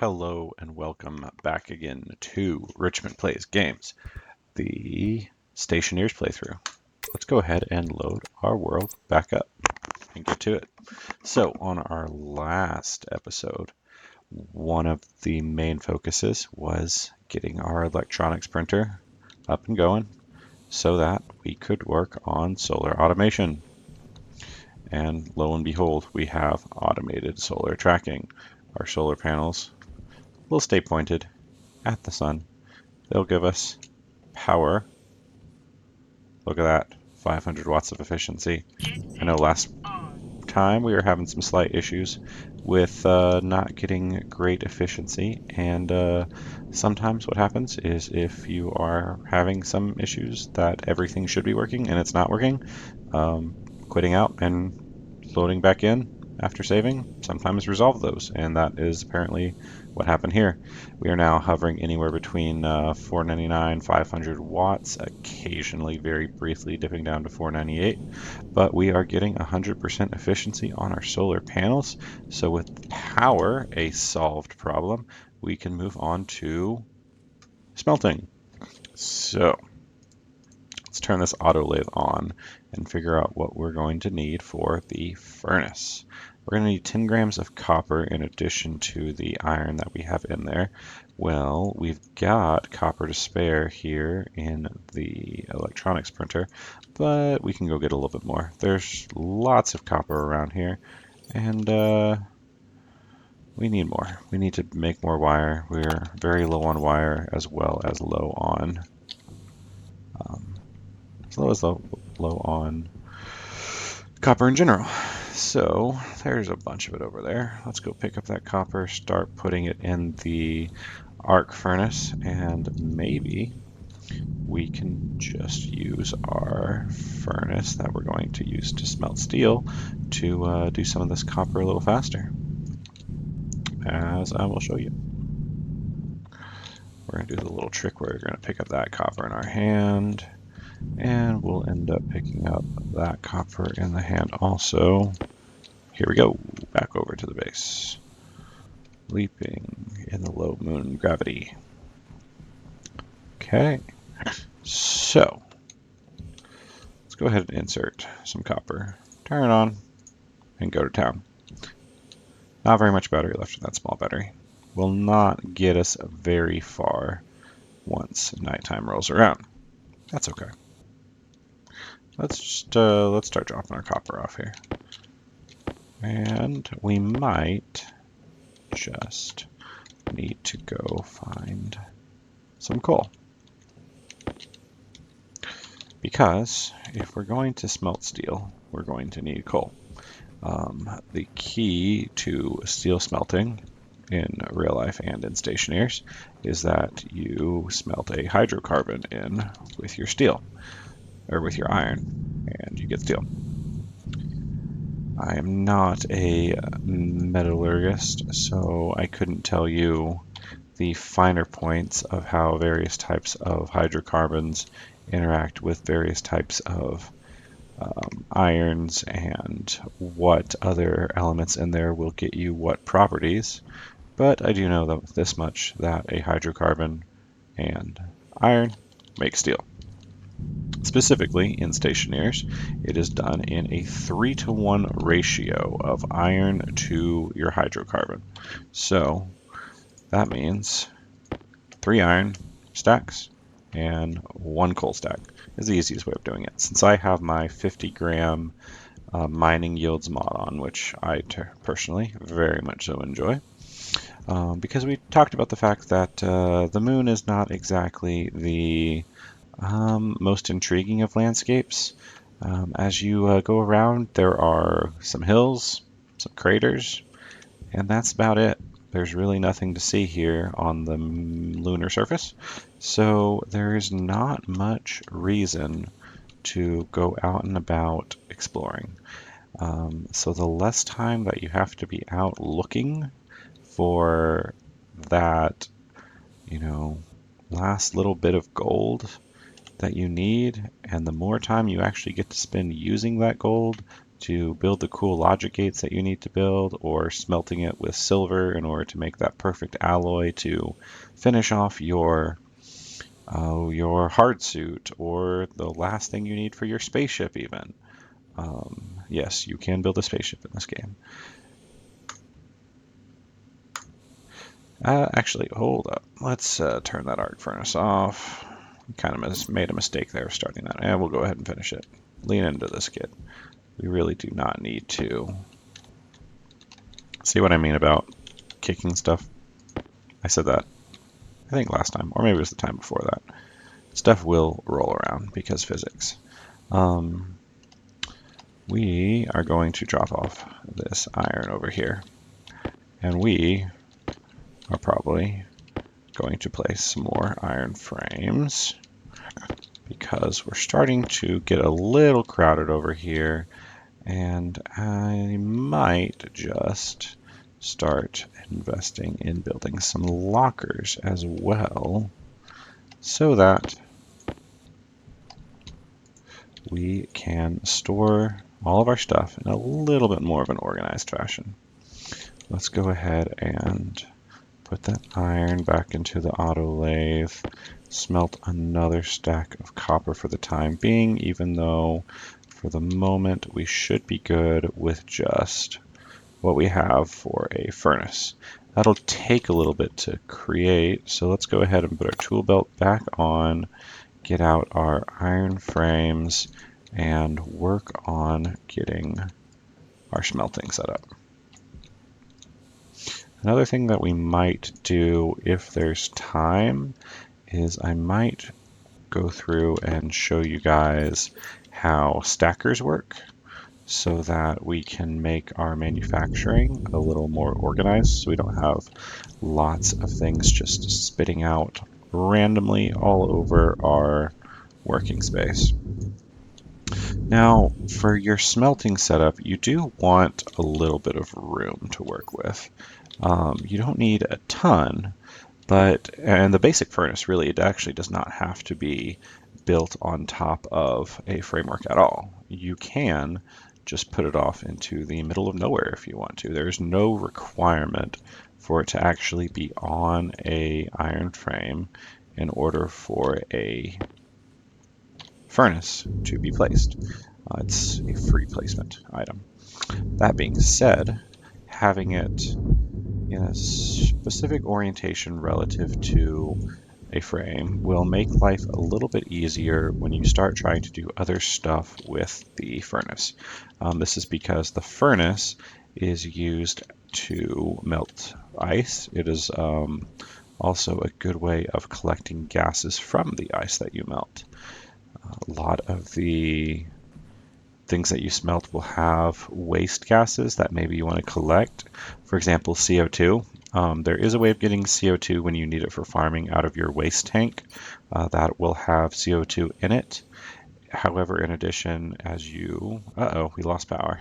Hello and welcome back again to Richmond Plays Games, the Stationeers playthrough. Let's go ahead and load our world back up and get to it. So on our last episode, one of the main focuses was getting our electronics printer up and going so that we could work on solar automation. And lo and behold, we have automated solar tracking. Our solar panels will stay pointed at the sun. They'll give us power. Look at that, 500 watts of efficiency. I know last time we were having some slight issues with not getting great efficiency, and sometimes what happens is if you are having some issues that everything should be working and it's not working, quitting out and loading back in after saving sometimes resolve those, and that is apparently what happened here. We are now hovering anywhere between 499, 500 watts, occasionally very briefly dipping down to 498, but we are getting 100% efficiency on our solar panels. So with power a solved problem, we can move on to smelting. So let's turn this auto lathe on and figure out what we're going to need for the furnace. We're going to need 10 grams of copper in addition to the iron that we have in there. Well, we've got copper to spare here in the electronics printer, but we can go get a little bit more. There's lots of copper around here, and we need more. We need to make more wire. We're very low on wire as well as low on low on copper in general. So there's a bunch of it over there. Let's go pick up that copper, start putting it in the arc furnace, and maybe we can just use our furnace that we're going to use to smelt steel to do some of this copper a little faster, as I will show you. We're going to do the little trick where we're going to pick up that copper in our hand, and we'll end up picking up that copper in the hand also. Here we go, back over to the base. Leaping in the low moon gravity. Okay, so let's go ahead and insert some copper. Turn it on and go to town. Not very much battery left in that small battery. Will not get us very far once nighttime rolls around. That's okay. Let's start dropping our copper off here. And we might just need to go find some coal. Because if we're going to smelt steel, we're going to need coal. The key to steel smelting in real life and in Stationeers is that you smelt a hydrocarbon in with your steel, or with your iron, and you get steel. I am not a metallurgist, so I couldn't tell you the finer points of how various types of hydrocarbons interact with various types of irons and what other elements in there will get you what properties. But I do know that this much, that a hydrocarbon and iron make steel. Specifically in Stationeers, it is done in a 3-to-1 ratio of iron to your hydrocarbon. So that means 3 iron stacks and 1 coal stack is the easiest way of doing it. Since I have my 50-gram mining yields mod on, which I personally very much so enjoy, because we talked about the fact that the moon is not exactly the most intriguing of landscapes. As you go around, there are some hills, some craters, and that's about it. There's really nothing to see here on the lunar surface, so there is not much reason to go out and about exploring. So the less time that you have to be out looking for that, last little bit of gold that you need, and the more time you actually get to spend using that gold to build the cool logic gates that you need to build, or smelting it with silver in order to make that perfect alloy to finish off your hard suit, or the last thing you need for your spaceship even. Yes, you can build a spaceship in this game. Actually, hold up. Let's turn that arc furnace off. Kind of made a mistake there starting that. And we'll go ahead and finish it. Lean into this, kid. We really do not need to. See what I mean about kicking stuff? I said that, I think, last time, or maybe it was the time before that. Stuff will roll around because physics. We are going to drop off this iron over here. And we are probably going to place some more iron frames because we're starting to get a little crowded over here, and I might just start investing in building some lockers as well so that we can store all of our stuff in a little bit more of an organized fashion. Let's go ahead and put that iron back into the auto lathe, smelt another stack of copper for the time being, even though for the moment we should be good with just what we have for a furnace. That'll take a little bit to create, so let's go ahead and put our tool belt back on, get out our iron frames, and work on getting our smelting set up. Another thing that we might do if there's time is I might go through and show you guys how stackers work so that we can make our manufacturing a little more organized so we don't have lots of things just spitting out randomly all over our working space. Now, for your smelting setup, you do want a little bit of room to work with. You don't need a ton, and the basic furnace really, it actually does not have to be built on top of a framework at all. You can just put it off into the middle of nowhere if you want to. There's no requirement for it to actually be on a iron frame in order for a furnace to be placed. It's a free placement item. That being said, having it in a specific orientation relative to a frame will make life a little bit easier when you start trying to do other stuff with the furnace. This is because the furnace is used to melt ice. It is also a good way of collecting gases from the ice that you melt. A lot of the things that you smelt will have waste gases that maybe you want to collect. For example, CO2. There is a way of getting CO2 when you need it for farming out of your waste tank. That will have CO2 in it. However, in addition, as you... Uh-oh, we lost power.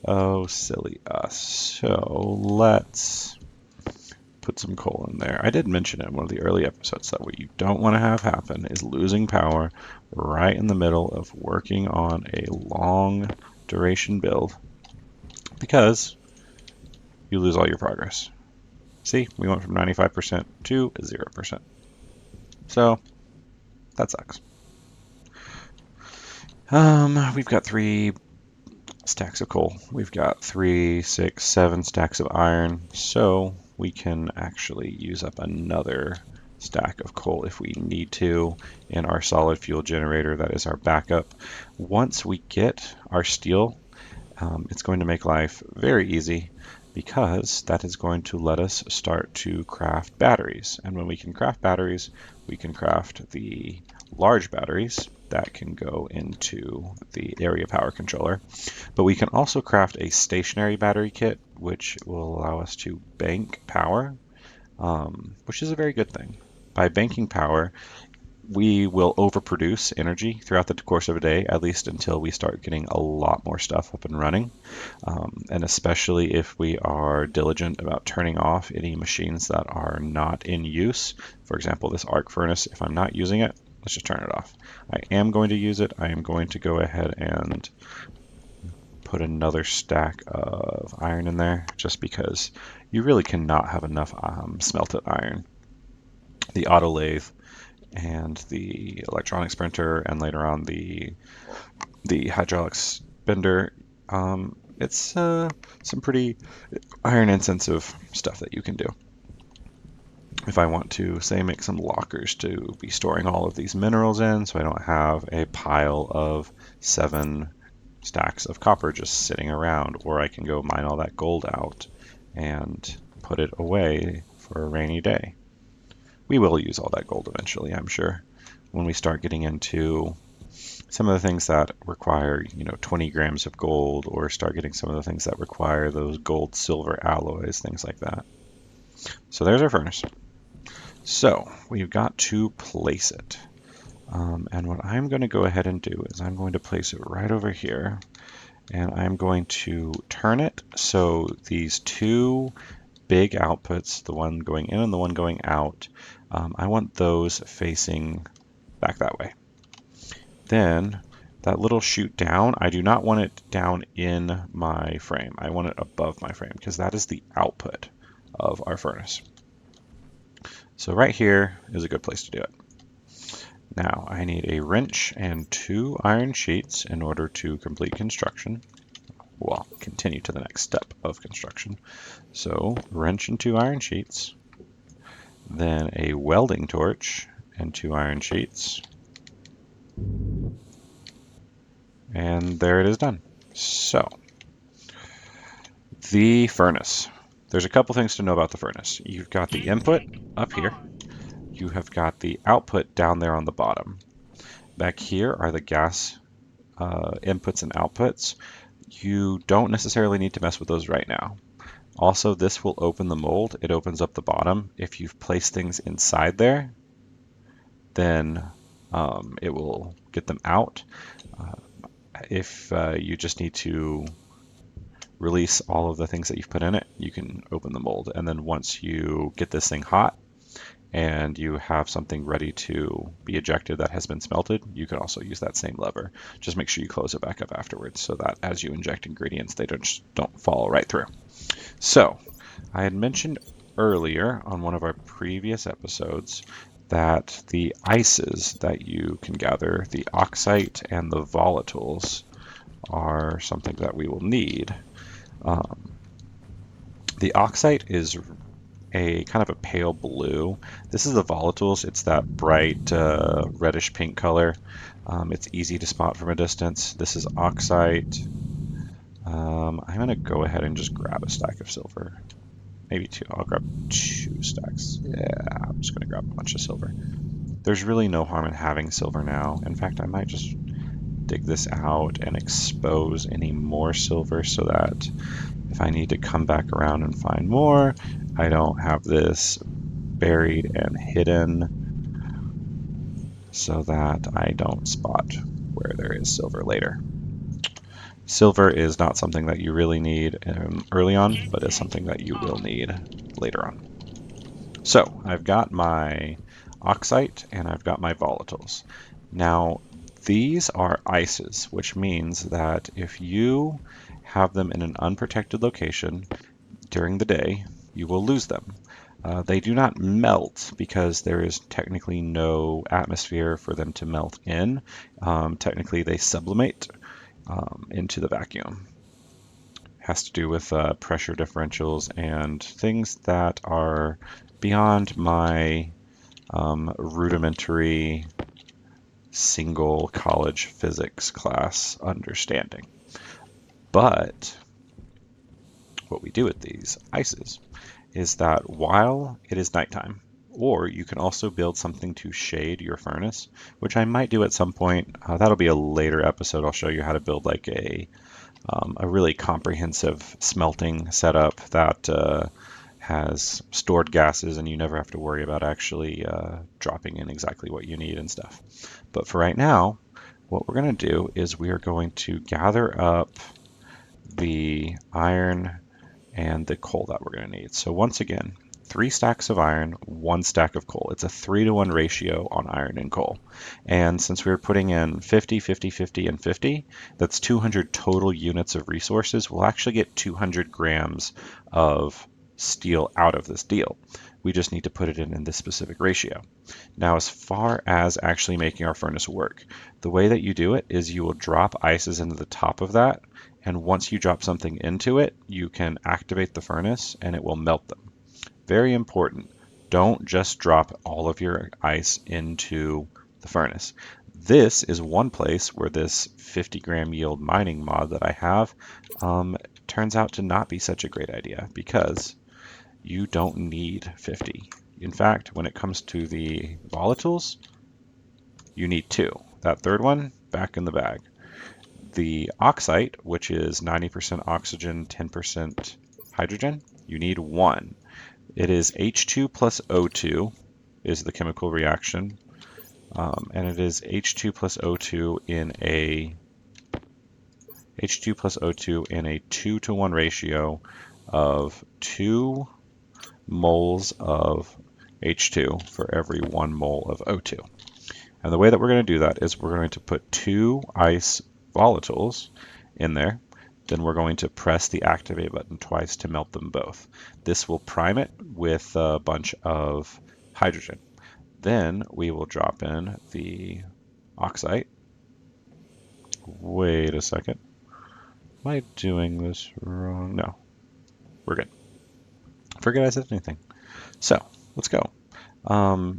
Oh, silly us. So let's put some coal in there. I did mention in one of the early episodes that what you don't want to have happen is losing power right in the middle of working on a long duration build, because you lose all your progress. See, we went from 95% to 0%. So that sucks. We've got 3 stacks of coal. We've got 3, 6, 7 stacks of iron. So we can actually use up another stack of coal if we need to in our solid fuel generator. That is our backup. Once we get our steel, it's going to make life very easy, because that is going to let us start to craft batteries. And when we can craft batteries, we can craft the large batteries that can go into the area power controller. But we can also craft a stationary battery kit, which will allow us to bank power, which is a very good thing. By banking power, we will overproduce energy throughout the course of a day, at least until we start getting a lot more stuff up and running. And especially if we are diligent about turning off any machines that are not in use. For example, this arc furnace, if I'm not using it, let's just turn it off. I am going to use it. I am going to go ahead and put another stack of iron in there just because you really cannot have enough smelted iron. The auto lathe and the electronics printer, and later on the hydraulics bender, it's some pretty iron intensive stuff that you can do. If I want to, say, make some lockers to be storing all of these minerals in, so I don't have a pile of 7 stacks of copper just sitting around, or I can go mine all that gold out and put it away for a rainy day. We will use all that gold eventually, I'm sure, when we start getting into some of the things that require, 20 grams of gold, or start getting some of the things that require those gold silver alloys, things like that. So there's our furnace. So we've got to place it. And what I'm going to go ahead and do is I'm going to place it right over here, and I'm going to turn it so these 2 big outputs, the one going in and the one going out, I want those facing back that way. Then that little chute down, I do not want it down in my frame. I want it above my frame because that is the output of our furnace. So right here is a good place to do it. Now I need a wrench and 2 iron sheets in order to complete construction. Well, continue to the next step of construction. So wrench and 2 iron sheets, then a welding torch and 2 iron sheets, and there it is done. So the furnace. There's a couple things to know about the furnace. You've got the input up here. You have got the output down there on the bottom. Back here are the gas inputs and outputs. You don't necessarily need to mess with those right now. Also, this will open the mold. It opens up the bottom. If you've placed things inside there, then it will get them out. If you just need to release all of the things that you've put in it, you can open the mold. And then once you get this thing hot and you have something ready to be ejected that has been smelted, you can also use that same lever. Just make sure you close it back up afterwards so that as you inject ingredients, they don't fall right through. So I had mentioned earlier on one of our previous episodes that the ices that you can gather, the oxite and the volatiles, are something that we will need. The oxite is a kind of a pale blue. This is the volatiles. It's that bright reddish pink color. It's easy to spot from a distance. This is oxite. I'm going to go ahead and just grab a stack of silver. Maybe 2. I'll grab 2 stacks. Yeah, I'm just going to grab a bunch of silver. There's really no harm in having silver now. In fact, I might just dig this out and expose any more silver so that if I need to come back around and find more, I don't have this buried and hidden so that I don't spot where there is silver later. Silver is not something that you really need early on, but is something that you will need later on. So I've got my oxite and I've got my volatiles. Now these are ices, which means that if you have them in an unprotected location during the day, you will lose them. They do not melt because there is technically no atmosphere for them to melt in. Technically they sublimate into the vacuum. It has to do with pressure differentials and things that are beyond my rudimentary single college physics class understanding. But what we do with these ices is that while it is nighttime, or you can also build something to shade your furnace, which I might do at some point. That'll be a later episode. I'll show you how to build like a really comprehensive smelting setup that has stored gases and you never have to worry about actually dropping in exactly what you need and stuff. But for right now, what we're going to do is we are going to gather up the iron and the coal that we're going to need. So once again, 3 stacks of iron, 1 stack of coal. It's a 3-to-1 ratio on iron and coal. And since we were putting in 50, 50, 50, and 50, that's 200 total units of resources. We'll actually get 200 grams of steel out of this deal. We just need to put it in this specific ratio. Now, as far as actually making our furnace work, the way that you do it is you will drop ices into the top of that, and once you drop something into it, you can activate the furnace and it will melt them. Very important. Don't just drop all of your ice into the furnace. This is one place where this 50 gram yield mining mod that I have turns out to not be such a great idea because you don't need 50. In fact, when it comes to the volatiles, you need 2. That third one, back in the bag. The oxide, which is 90% oxygen, 10% hydrogen, you need 1. It is H2 plus O2 is the chemical reaction, and it is H2 plus O2 in a 2-to-1 ratio of 2 moles of H2 for every 1 mole of O2. And the way that we're going to do that is we're going to put 2 ice volatiles in there. Then we're going to press the activate button twice to melt them both. This will prime it with a bunch of hydrogen. Then we will drop in the oxide. Wait a second. Am I doing this wrong? No, we're good. Forget I said anything. So let's go.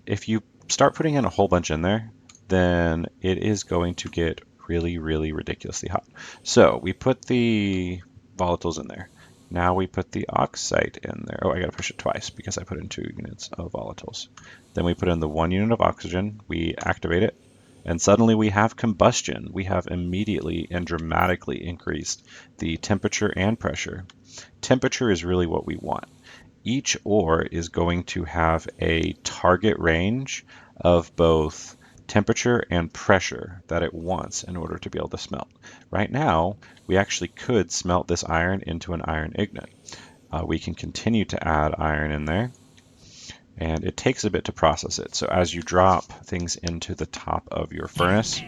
If you start putting in a whole bunch in there, then it is going to get really, really ridiculously hot. So we put the volatiles in there. Now we put the oxide in there. Oh, I gotta push it twice because I put in 2 units of volatiles. Then we put in the 1 unit of oxygen, we activate it, and suddenly we have combustion. We have immediately and dramatically increased the temperature and pressure. Temperature is really what we want. Each ore is going to have a target range of both temperature and pressure that it wants in order to be able to smelt. Right now, we actually could smelt this iron into an iron ingot. We can continue to add iron in there, and it takes a bit to process it. So as you drop things into the top of your furnace,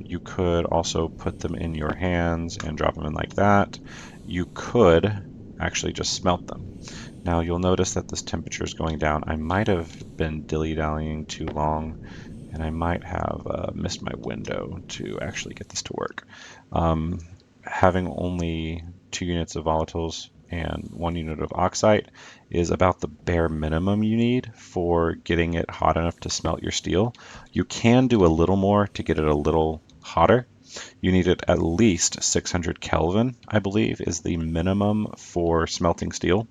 you could also put them in your hands and drop them in like that. You could actually just smelt them. Now you'll notice that this temperature is going down. I might have been dilly-dallying too long, and I might have missed my window to actually get this to work. Having only 2 units of volatiles and 1 unit of oxide is about the bare minimum you need for getting it hot enough to smelt your steel. You can do a little more to get it a little hotter. You need it at least 600 Kelvin, I believe, is the minimum for smelting steel.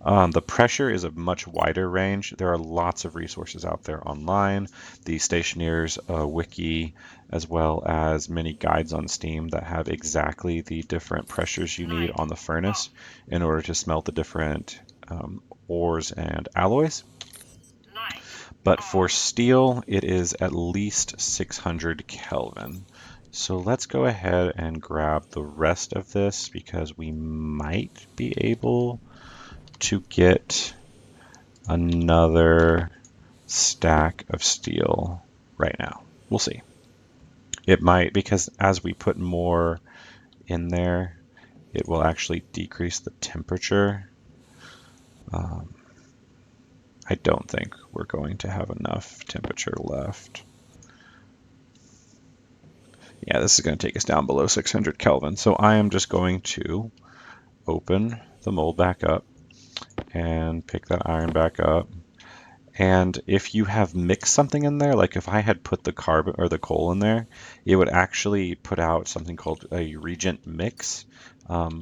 The pressure is a much wider range. There are lots of resources out there online, the Stationeers wiki, as well as many guides on Steam that have exactly the different pressures you need on the furnace in order to smelt the different ores and alloys. But for steel, it is at least 600 Kelvin. So let's go ahead and grab the rest of this because we might be able to get another stack of steel right now. We'll see. It might, because as we put more in there, it will actually decrease the temperature. I don't think we're going to have enough temperature left. Yeah, this is going to take us down below 600 Kelvin. So I am just going to open the mold back up and pick that iron back up. And if you have mixed something in there, like if I had put the carbon or the coal in there, it would actually put out something called a reagent mix,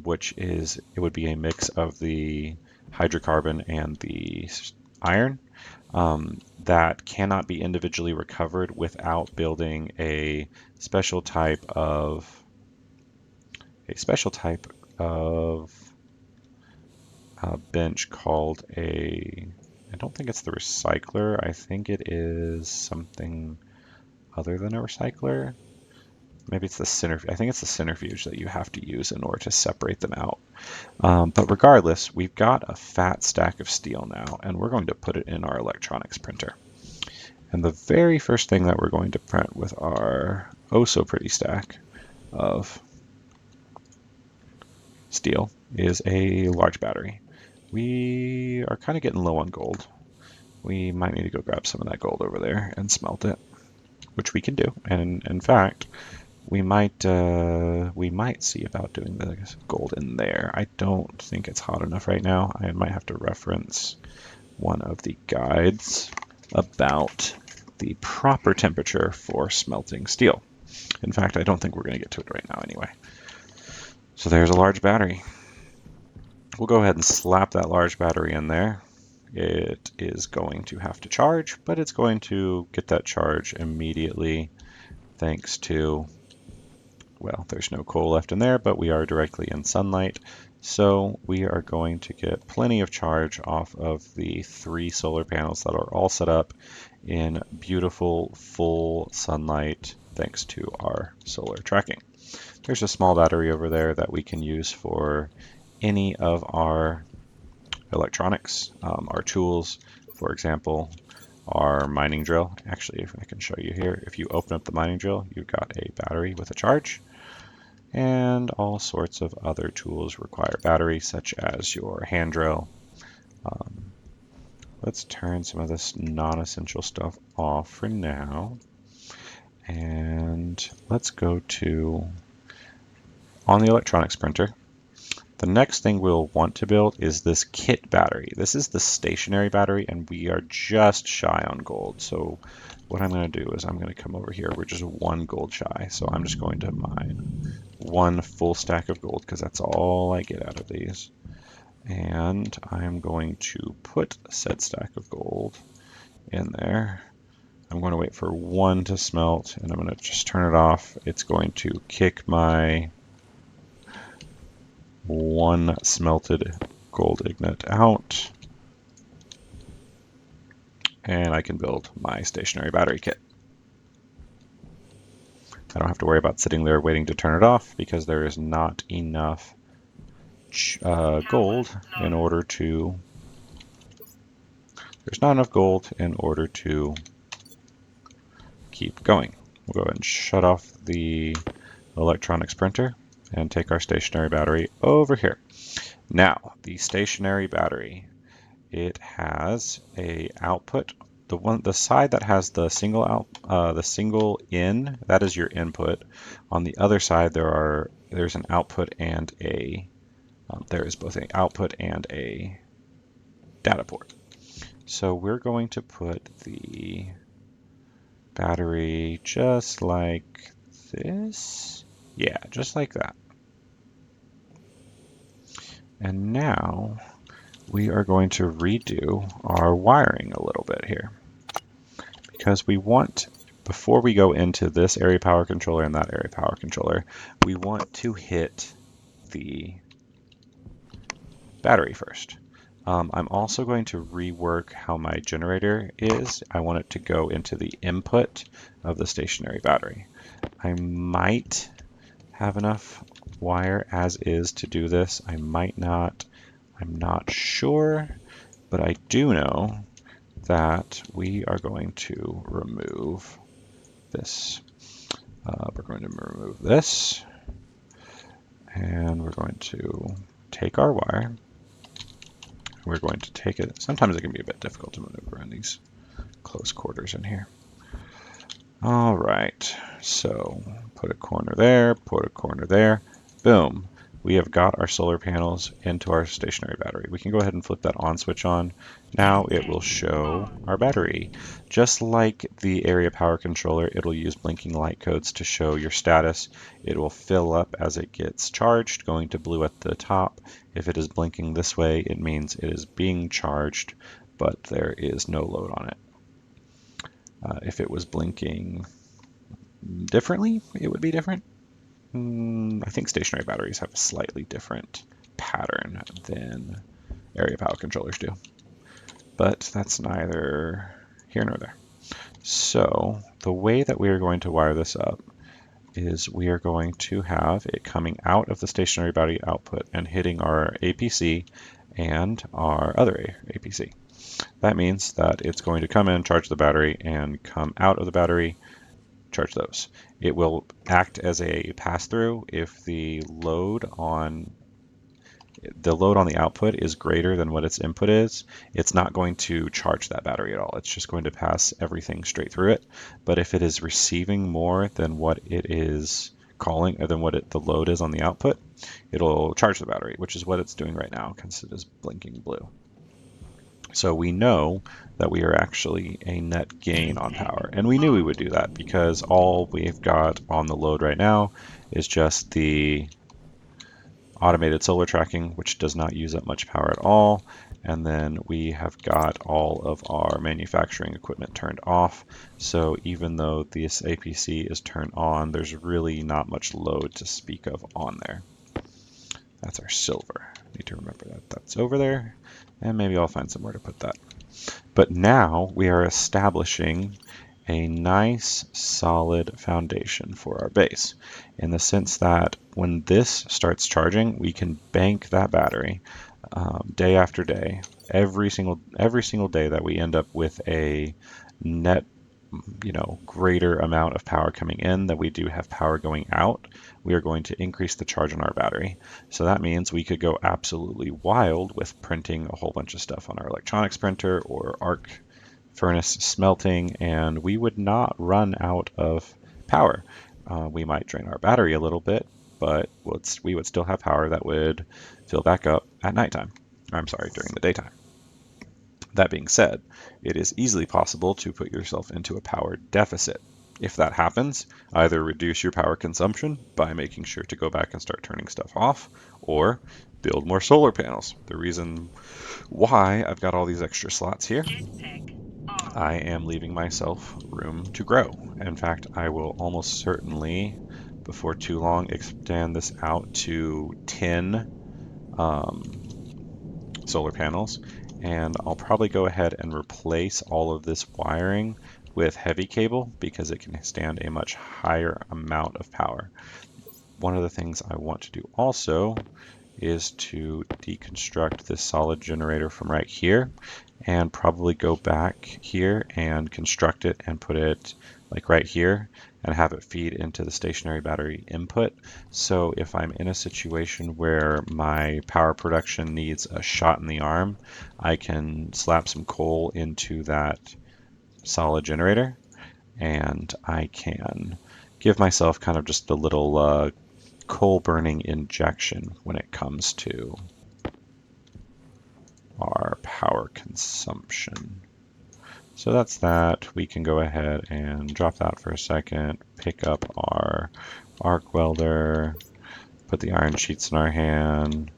which is, it would be a mix of the hydrocarbon and the iron that cannot be individually recovered without building a special type of bench called I don't think it's the recycler. I think it is something other than a recycler. maybe it's the centrifuge. I think it's the centrifuge that you have to use in order to separate them out. But regardless, we've got a fat stack of steel now, and we're going to put it in our electronics printer. And the very first thing that we're going to print with our oh so pretty stack of steel is a large battery. We are kind of getting low on gold. We might need to go grab some of that gold over there and smelt it, which we can do. And in fact, we might see about doing the gold in there. I don't think it's hot enough right now. I might have to reference one of the guides about the proper temperature for smelting steel. In fact, I don't think we're going to get to it right now anyway. So there's a large battery. We'll go ahead and slap that large battery in there. It is going to have to charge, but it's going to get that charge immediately thanks to, well, there's no coal left in there, but we are directly in sunlight. So we are going to get plenty of charge off of the 3 solar panels that are all set up in beautiful full sunlight thanks to our solar tracking. There's a small battery over there that we can use for any of our electronics, our tools, for example, our mining drill. Actually, if I can show you here, if you open up the mining drill, you've got a battery with a charge. And all sorts of other tools require batteries, such as your hand drill. Let's turn some of this non-essential stuff off for now. And let's go to, on the electronics printer, the next thing we'll want to build is this kit battery. This is the stationary battery, and we are just shy on gold. So what I'm going to do is I'm going to come over here. We're just 1 gold shy, so I'm just going to mine 1 full stack of gold because that's all I get out of these. And I'm going to put said stack of gold in there. I'm going to wait for 1 to smelt, and I'm going to just turn it off. It's going to kick my 1 smelted gold ingot out, and I can build my stationary battery kit. I don't have to worry about sitting there waiting to turn it off because there is not enough gold in order to, there's not enough gold in order to keep going. We'll go ahead and shut off the electronics printer and take our stationary battery over here. Now, the stationary battery, it has a output. The side that has the single in, that is your input. On the other side, there's an output and a there is both an output and a data port. So we're going to put the battery just like this. Yeah, just like that. And now we are going to redo our wiring a little bit here, because we want, before we go into this area power controller and that area power controller, we want to hit the battery first. I'm also going to rework how my generator is. I want it to go into the input of the stationary battery. I might have enough wire as is to do this. I might not. I'm not sure, but I do know that we are going to remove this. We're going to remove this, and we're going to take our wire. We're going to take it. Sometimes it can be a bit difficult to maneuver in these close quarters in here. All right, so put a corner there, put a corner there, boom. We have got our solar panels into our stationary battery. We can go ahead and flip that on switch on. Now it will show our battery. Just like the area power controller, it'll use blinking light codes to show your status. It will fill up as it gets charged, going to blue at the top. If it is blinking this way, it means it is being charged, but there is no load on it. If it was blinking differently, it would be different. I think stationary batteries have a slightly different pattern than area power controllers do, but that's neither here nor there. So the way that we are going to wire this up, is we are going to have it coming out of the stationary battery output and hitting our APC and our other APC. That means that it's going to come in, charge the battery, and come out of the battery, charge those. It will act as a pass-through if the load on the output is greater than what its input is. It's not going to charge that battery at all. It's just going to pass everything straight through it. But if it is receiving more than what it is calling, or than what the load is on the output, it'll charge the battery, which is what it's doing right now because it is blinking blue. So we know that we are actually a net gain on power. And we knew we would do that because all we've got on the load right now is just the automated solar tracking, which does not use up much power at all. And then we have got all of our manufacturing equipment turned off. So even though this APC is turned on, there's really not much load to speak of on there. That's our silver. Need to remember that that's over there. And maybe I'll find somewhere to put that. But now we are establishing a nice solid foundation for our base, in the sense that when this starts charging, we can bank that battery day after day. Every single day that we end up with a net greater amount of power coming in than we do have power going out, we are going to increase the charge on our battery. So that means we could go absolutely wild with printing a whole bunch of stuff on our electronics printer or arc furnace smelting, and we would not run out of power. We might drain our battery a little bit, but we would still have power that would fill back up at nighttime. I'm sorry, during the daytime. That being said, it is easily possible to put yourself into a power deficit. If that happens, either reduce your power consumption by making sure to go back and start turning stuff off, or build more solar panels. The reason why I've got all these extra slots here, I am leaving myself room to grow. In fact, I will almost certainly, before too long, extend this out to 10 solar panels, and I'll probably go ahead and replace all of this wiring with heavy cable because it can stand a much higher amount of power. One of the things I want to do also is to deconstruct this solid generator from right here and probably go back here and construct it and put it like right here and have it feed into the stationary battery input. So if I'm in a situation where my power production needs a shot in the arm, I can slap some coal into that solid generator and I can give myself kind of just a little coal burning injection when it comes to our power consumption. So that's that. We can go ahead and drop that for a second, pick up our arc welder, put the iron sheets in our hand,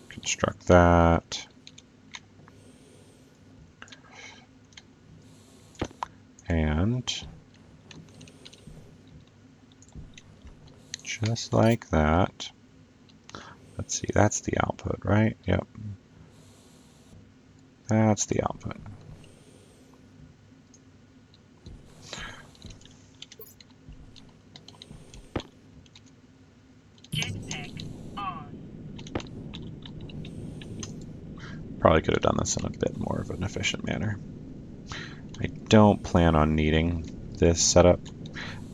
construct that, and just like that. Let's see, that's the output, right? Yep. That's the output. Probably could have done this in a bit more of an efficient manner. I don't plan on needing this setup,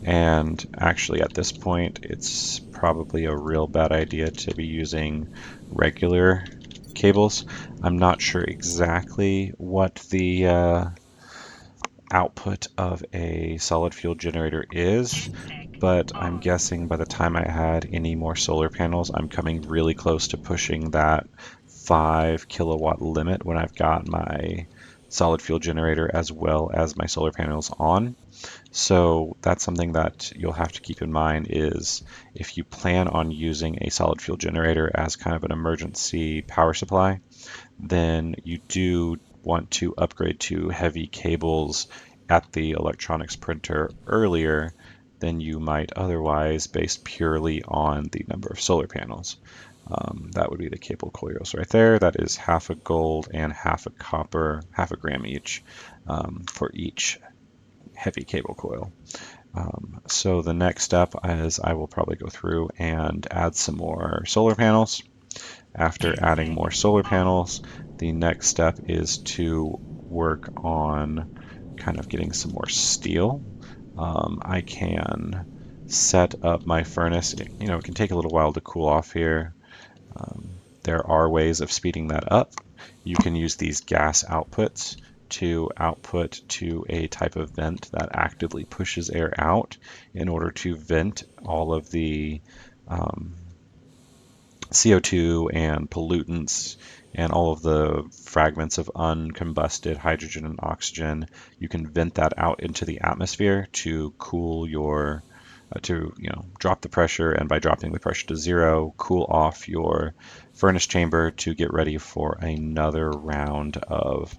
and actually at this point it's probably a real bad idea to be using regular cables. I'm not sure exactly what the output of a solid fuel generator is, but I'm guessing by the time I had any more solar panels, I'm coming really close to pushing that 5 kilowatt limit when I've got my solid fuel generator as well as my solar panels on. So that's something that you'll have to keep in mind, is if you plan on using a solid fuel generator as kind of an emergency power supply, then you do want to upgrade to heavy cables at the electronics printer earlier than you might otherwise, based purely on the number of solar panels. That would be the cable coils right there. That is half a gold and half a copper, half a gram each, for each heavy cable coil. So the next step is I will probably go through and add some more solar panels. After adding more solar panels, the next step is to work on kind of getting some more steel. I can set up my furnace. It can take a little while to cool off here. There are ways of speeding that up. You can use these gas outputs to output to a type of vent that actively pushes air out in order to vent all of the CO2 and pollutants and all of the fragments of uncombusted hydrogen and oxygen. You can vent that out into the atmosphere to cool your drop the pressure, and by dropping the pressure to zero, cool off your furnace chamber to get ready for another round of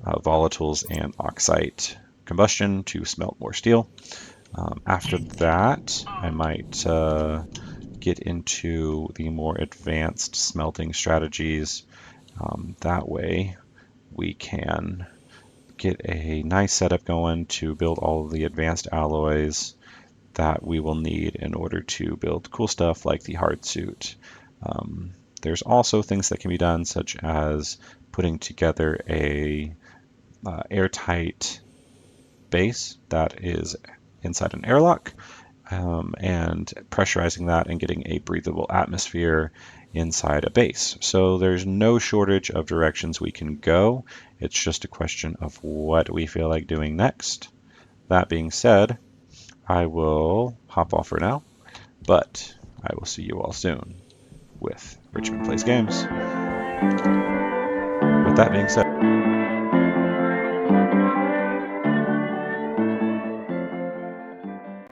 volatiles and oxide combustion to smelt more steel. After that, I might get into the more advanced smelting strategies. That way we can get a nice setup going to build all of the advanced alloys that we will need in order to build cool stuff like the hard suit. There's also things that can be done, such as putting together a airtight base that is inside an airlock, and pressurizing that and getting a breathable atmosphere inside a base. So there's no shortage of directions we can go. It's just a question of what we feel like doing next. That being said, I will hop off for now, but I will see you all soon with Richmond Plays Games. With that being said,